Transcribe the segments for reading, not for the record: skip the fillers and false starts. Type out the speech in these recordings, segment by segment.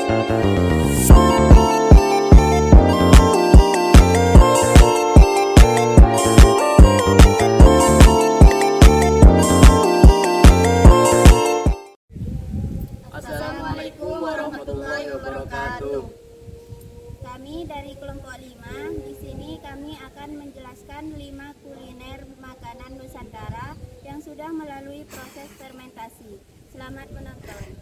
Assalamualaikum warahmatullahi wabarakatuh. Kami dari kelompok 5, di sini kami akan menjelaskan 5 kuliner makanan Nusantara yang sudah melalui proses fermentasi. Selamat menonton.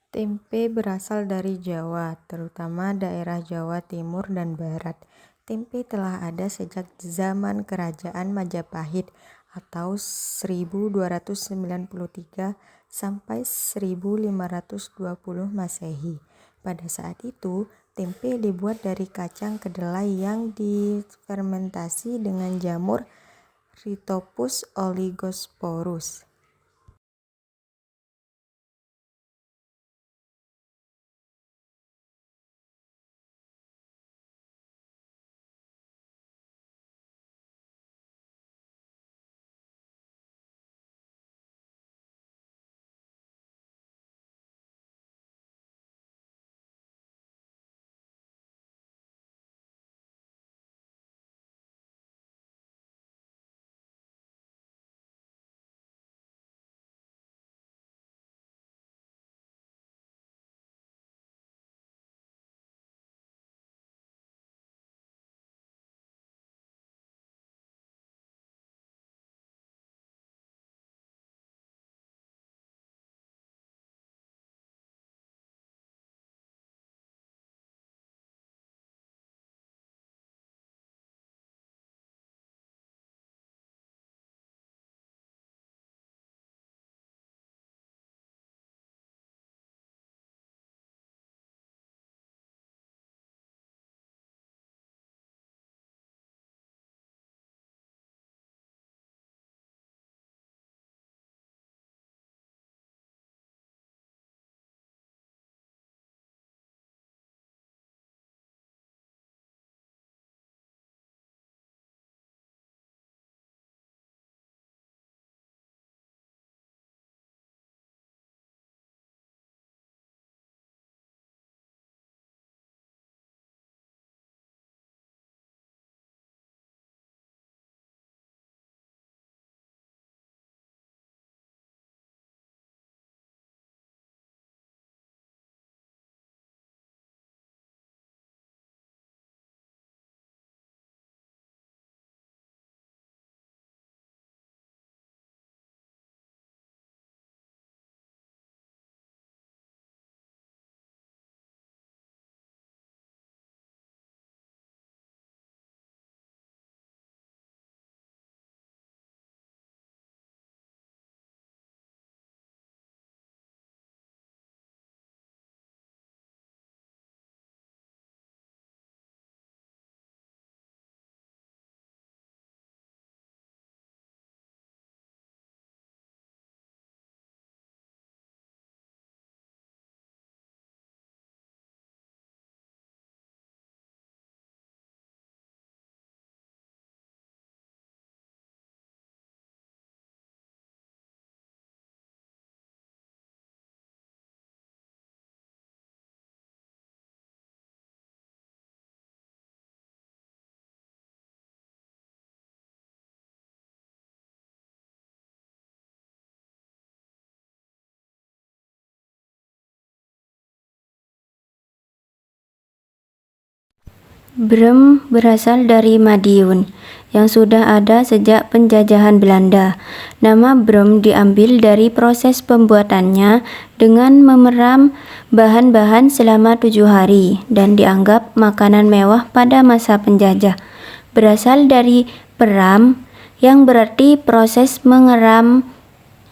Tempe berasal dari Jawa, terutama daerah Jawa Timur dan Barat. Tempe telah ada sejak zaman Kerajaan Majapahit atau 1293 sampai 1520 Masehi. Pada saat itu, tempe dibuat dari kacang kedelai yang difermentasi dengan jamur Rhizopus oligosporus. Brem berasal dari Madiun yang sudah ada sejak penjajahan Belanda. Nama brem diambil dari proses pembuatannya dengan memeram bahan-bahan selama 7 hari dan dianggap makanan mewah pada masa penjajah. Berasal dari peram yang berarti proses mengeram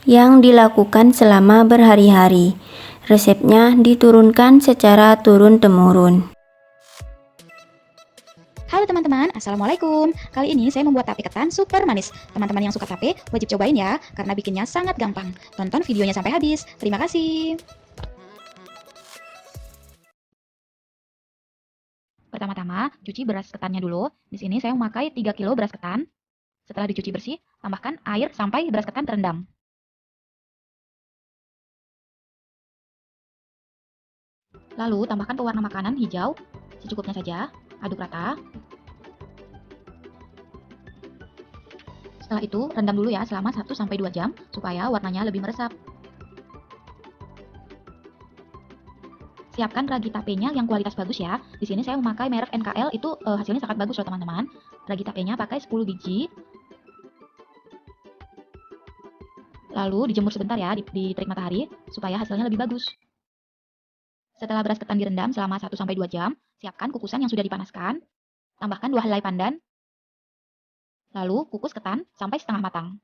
yang dilakukan selama berhari-hari. Resepnya diturunkan secara turun-temurun. Halo teman-teman, Assalamualaikum. Kali ini saya membuat tape ketan super manis. Teman-teman yang suka tape wajib cobain ya, karena bikinnya sangat gampang. Tonton videonya sampai habis. Terima kasih. Pertama-tama, cuci beras ketannya dulu. Di sini saya memakai 3 kilo beras ketan. Setelah dicuci bersih, tambahkan air sampai beras ketan terendam. Lalu tambahkan pewarna makanan hijau secukupnya saja. Aduk rata. Setelah itu, rendam dulu ya selama 1-2 jam supaya warnanya lebih meresap. Siapkan ragi tapenya yang kualitas bagus ya. Di sini saya memakai merek NKL, itu hasilnya sangat bagus loh teman-teman. Ragi tapenya pakai 10 biji. Lalu dijemur sebentar ya di terik matahari supaya hasilnya lebih bagus. Setelah beras ketan direndam selama 1-2 jam, siapkan kukusan yang sudah dipanaskan. Tambahkan 2 helai pandan. Lalu kukus ketan sampai setengah matang.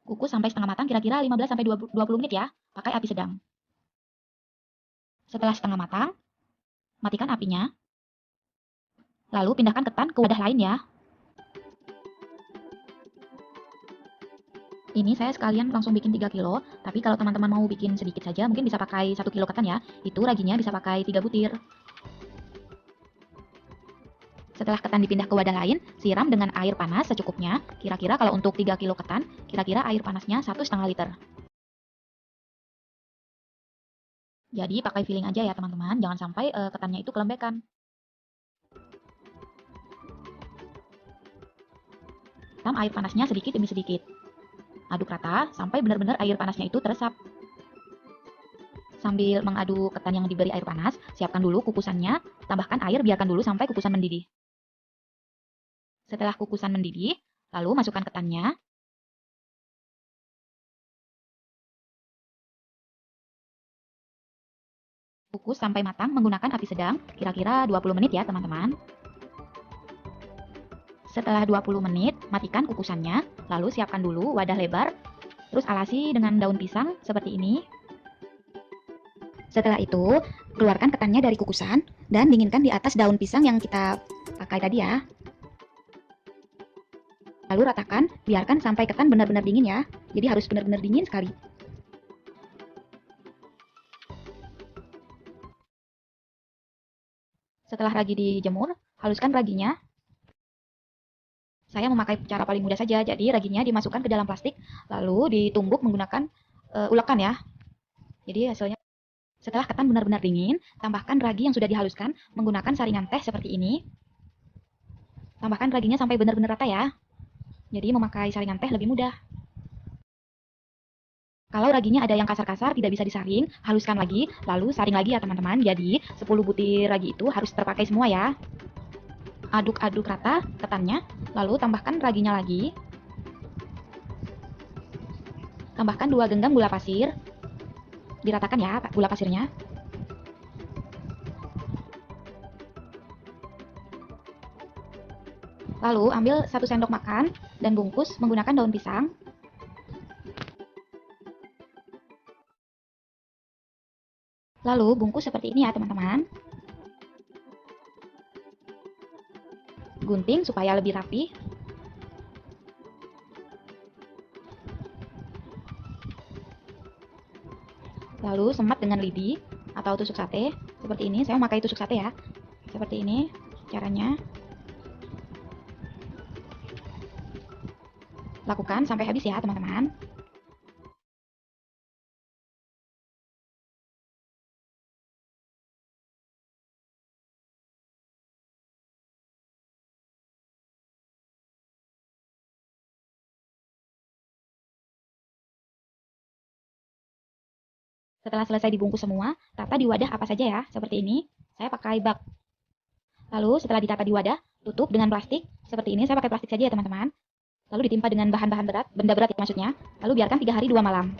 Kukus sampai setengah matang kira-kira 15-20 menit ya, pakai api sedang. Setelah setengah matang, matikan apinya. Lalu pindahkan ketan ke wadah lain ya. Ini saya sekalian langsung bikin 3 kilo, tapi kalau teman-teman mau bikin sedikit saja mungkin bisa pakai 1 kilo ketan ya. Itu raginya bisa pakai 3 butir. Setelah ketan dipindah ke wadah lain, siram dengan air panas secukupnya. Kira-kira kalau untuk 3 kilo ketan, kira-kira air panasnya 1,5 liter. Jadi pakai filling aja ya teman-teman, jangan sampai ketannya itu kelembekan. Tam air panasnya sedikit demi sedikit. Aduk rata sampai benar-benar air panasnya itu teresap. Sambil mengaduk ketan yang diberi air panas, siapkan dulu kukusannya, tambahkan air, biarkan dulu sampai kukusan mendidih. Setelah kukusan mendidih, lalu masukkan ketannya. Kukus sampai matang menggunakan api sedang, kira-kira 20 menit ya teman-teman. Setelah 20 menit, matikan kukusannya, lalu siapkan dulu wadah lebar, terus alasi dengan daun pisang seperti ini. Setelah itu, keluarkan ketannya dari kukusan dan dinginkan di atas daun pisang yang kita pakai tadi ya. Lalu ratakan, biarkan sampai ketan benar-benar dingin ya. Jadi harus benar-benar dingin sekali. Setelah ragi dijemur, haluskan raginya. Saya memakai cara paling mudah saja, jadi raginya dimasukkan ke dalam plastik, lalu ditumbuk menggunakan ulekan ya. Jadi hasilnya, setelah ketan benar-benar dingin, tambahkan ragi yang sudah dihaluskan menggunakan saringan teh seperti ini. Tambahkan raginya sampai benar-benar rata ya. Jadi memakai saringan teh lebih mudah. Kalau raginya ada yang kasar-kasar tidak bisa disaring, haluskan lagi, lalu saring lagi ya teman-teman. Jadi 10 butir ragi itu harus terpakai semua ya. Aduk-aduk rata ketannya, lalu tambahkan raginya lagi. Tambahkan 2 genggam gula pasir. Diratakan ya gula pasirnya. Lalu ambil 1 sendok makan dan bungkus menggunakan daun pisang. Lalu bungkus seperti ini ya teman-teman. Gunting supaya lebih rapi. Lalu semat dengan lidi atau tusuk sate seperti ini. Saya memakai tusuk sate ya. Seperti ini caranya. Lakukan sampai habis ya teman-teman. Setelah selesai dibungkus semua, tata di wadah apa saja ya, seperti ini. Saya pakai bak. Lalu setelah ditata di wadah, tutup dengan plastik. Seperti ini, saya pakai plastik saja ya teman-teman. Lalu ditimpa dengan bahan-bahan berat, benda berat ya maksudnya. Lalu biarkan 3 hari 2 malam.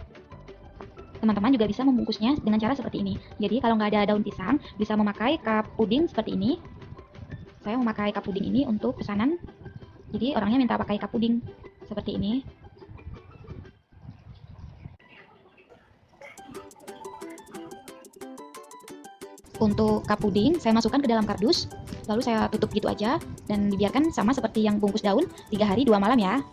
Teman-teman juga bisa membungkusnya dengan cara seperti ini. Jadi kalau nggak ada daun pisang, bisa memakai cup puding seperti ini. Saya memakai cup puding ini untuk pesanan. Jadi orangnya minta pakai cup puding seperti ini. Untuk cup puding, saya masukkan ke dalam kardus, lalu saya tutup gitu aja, dan dibiarkan sama seperti yang bungkus daun, 3 hari 2 malam ya.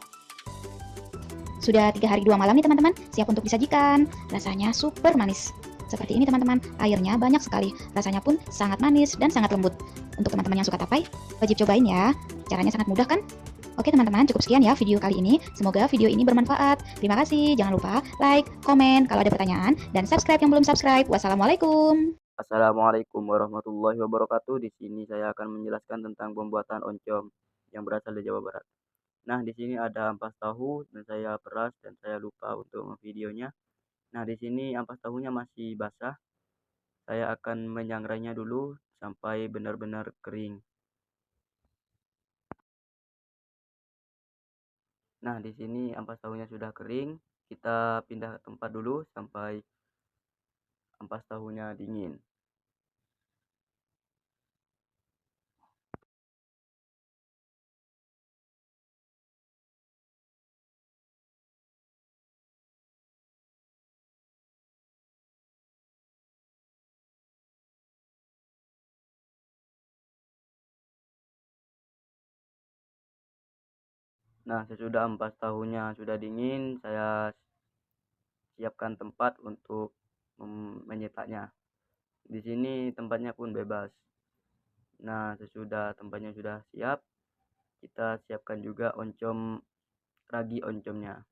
Sudah 3 hari 2 malam nih teman-teman, siap untuk disajikan. Rasanya super manis. Seperti ini teman-teman, airnya banyak sekali, rasanya pun sangat manis dan sangat lembut. Untuk teman-teman yang suka tapai, wajib cobain ya. Caranya sangat mudah kan? Oke teman-teman, cukup sekian ya video kali ini. Semoga video ini bermanfaat. Terima kasih, jangan lupa like, komen kalau ada pertanyaan, dan subscribe yang belum subscribe. Wassalamualaikum. Assalamualaikum warahmatullahi wabarakatuh. Di sini saya akan menjelaskan tentang pembuatan oncom yang berasal dari Jawa Barat. Nah, di sini ada ampas tahu dan saya peras dan saya lupa untuk videonya. Nah, di sini ampas tahunya masih basah. Saya akan menyangrainya dulu sampai benar-benar kering. Nah, di sini ampas tahunya sudah kering. Kita pindah tempat dulu sampai ampas tahunya dingin. Nah, sesudah ampas tahunya sudah dingin, saya siapkan tempat untuk menyetaknya. Di sini tempatnya pun bebas. Nah, sesudah tempatnya sudah siap, kita siapkan juga ragi oncomnya.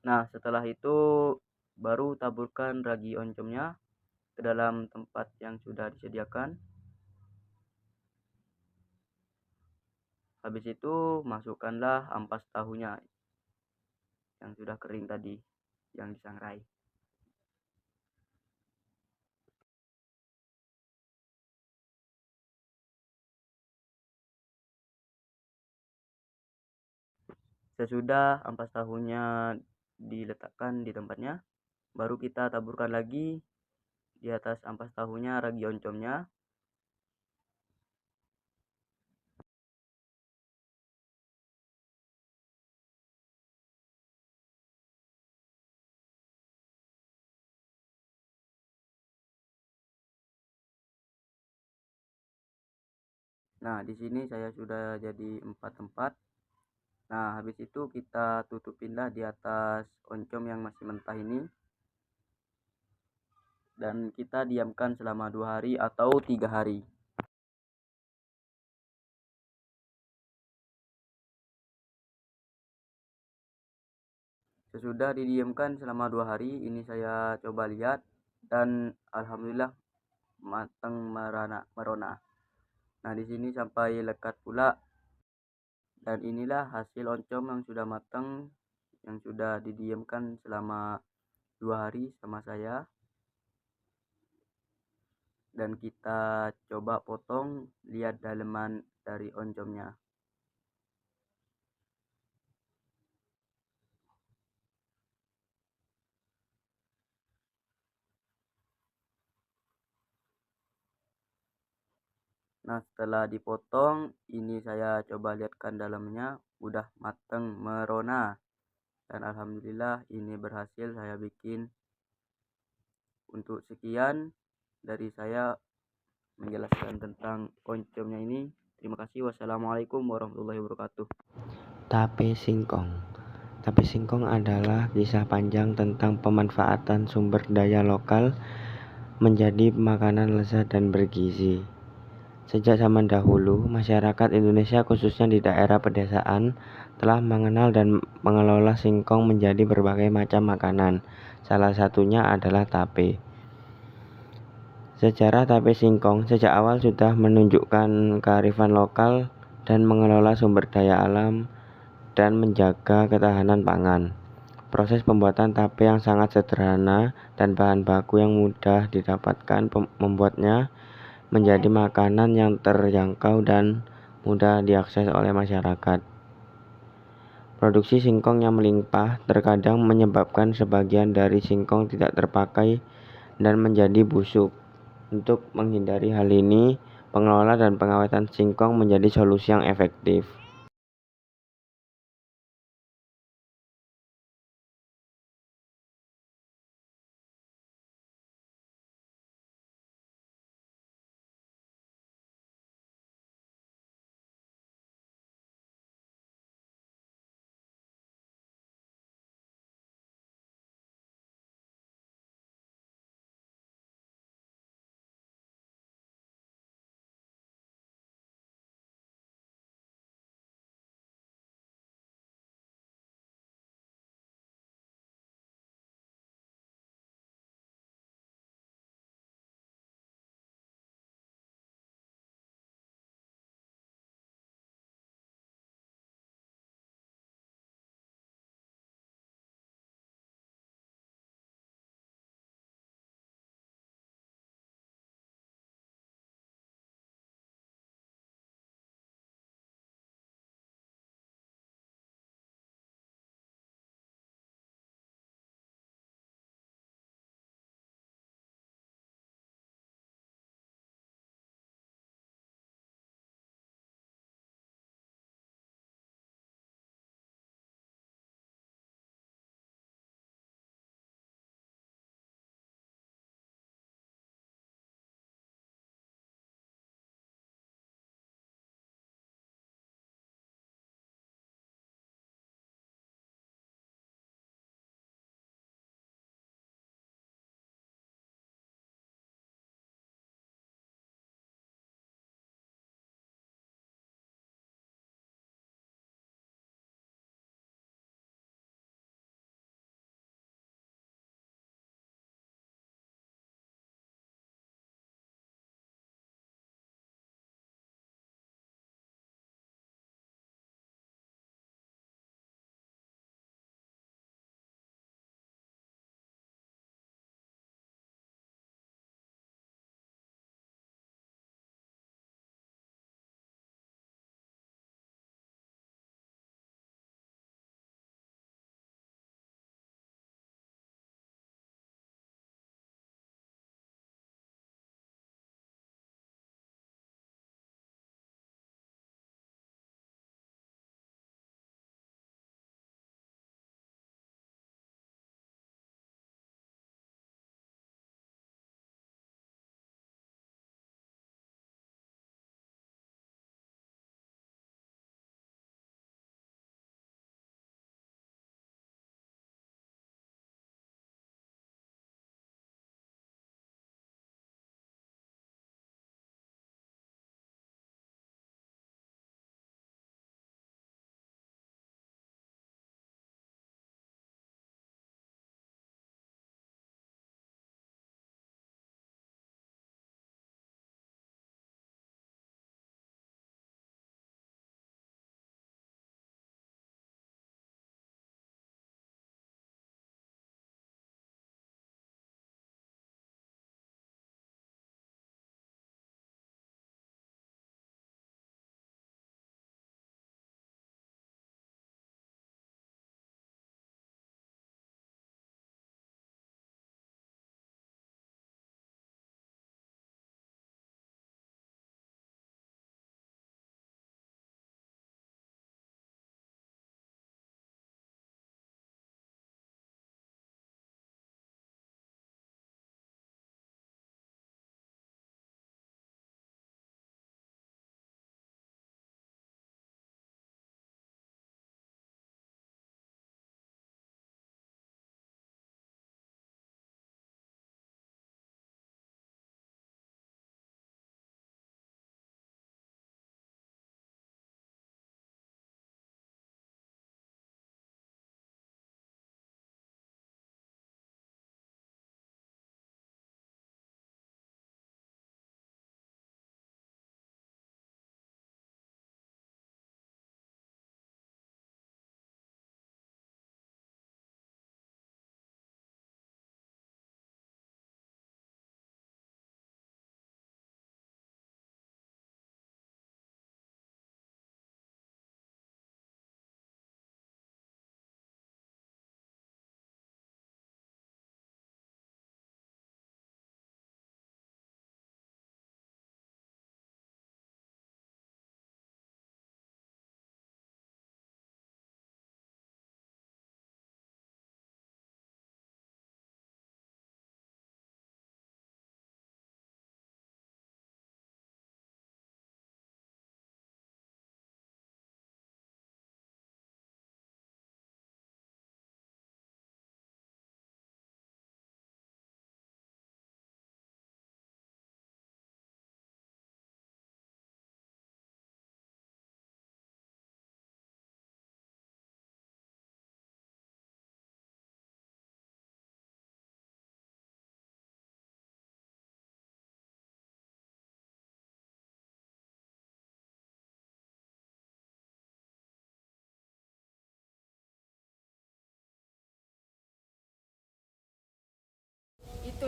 Nah, setelah itu baru taburkan ragi oncomnya ke dalam tempat yang sudah disediakan. Habis itu masukkanlah ampas tahunya yang sudah kering tadi, yang disangrai. Sesudah ampas tahunya diletakkan di tempatnya, baru kita taburkan lagi di atas ampas tahunya ragi oncomnya. Nah, di sini saya sudah jadi 4 tempat. Nah, habis itu kita tutupinlah di atas oncom yang masih mentah ini. Dan kita diamkan selama 2 hari atau 3 hari. Sesudah didiamkan selama 2 hari, ini saya coba lihat dan alhamdulillah matang merona. Nah, di sini sampai lekat pula. Dan inilah hasil oncom yang sudah matang, yang sudah didiamkan selama 2 hari sama saya. Dan kita coba potong, lihat daleman dari oncomnya. Nah, setelah dipotong, ini saya coba lihatkan dalamnya udah mateng merona. Dan alhamdulillah ini berhasil saya bikin. Untuk sekian dari saya menjelaskan tentang oncomnya ini. Terima kasih. Wassalamualaikum warahmatullahi wabarakatuh. Tape singkong. Tape singkong adalah kisah panjang tentang pemanfaatan sumber daya lokal menjadi makanan lezat dan bergizi. Sejak zaman dahulu, masyarakat Indonesia khususnya di daerah pedesaan telah mengenal dan mengelola singkong menjadi berbagai macam makanan. Salah satunya adalah tape. Sejarah tape singkong sejak awal sudah menunjukkan kearifan lokal dan mengelola sumber daya alam dan menjaga ketahanan pangan. Proses pembuatan tape yang sangat sederhana dan bahan baku yang mudah didapatkan membuatnya menjadi makanan yang terjangkau dan mudah diakses oleh masyarakat. Produksi singkong yang melimpah terkadang menyebabkan sebagian dari singkong tidak terpakai dan menjadi busuk. Untuk menghindari hal ini, pengelola dan pengawetan singkong menjadi solusi yang efektif.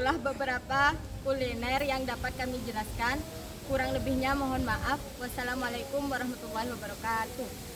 itulah beberapa kuliner yang dapat kami jelaskan. Kurang lebihnya mohon maaf. Wassalamualaikum warahmatullahi wabarakatuh.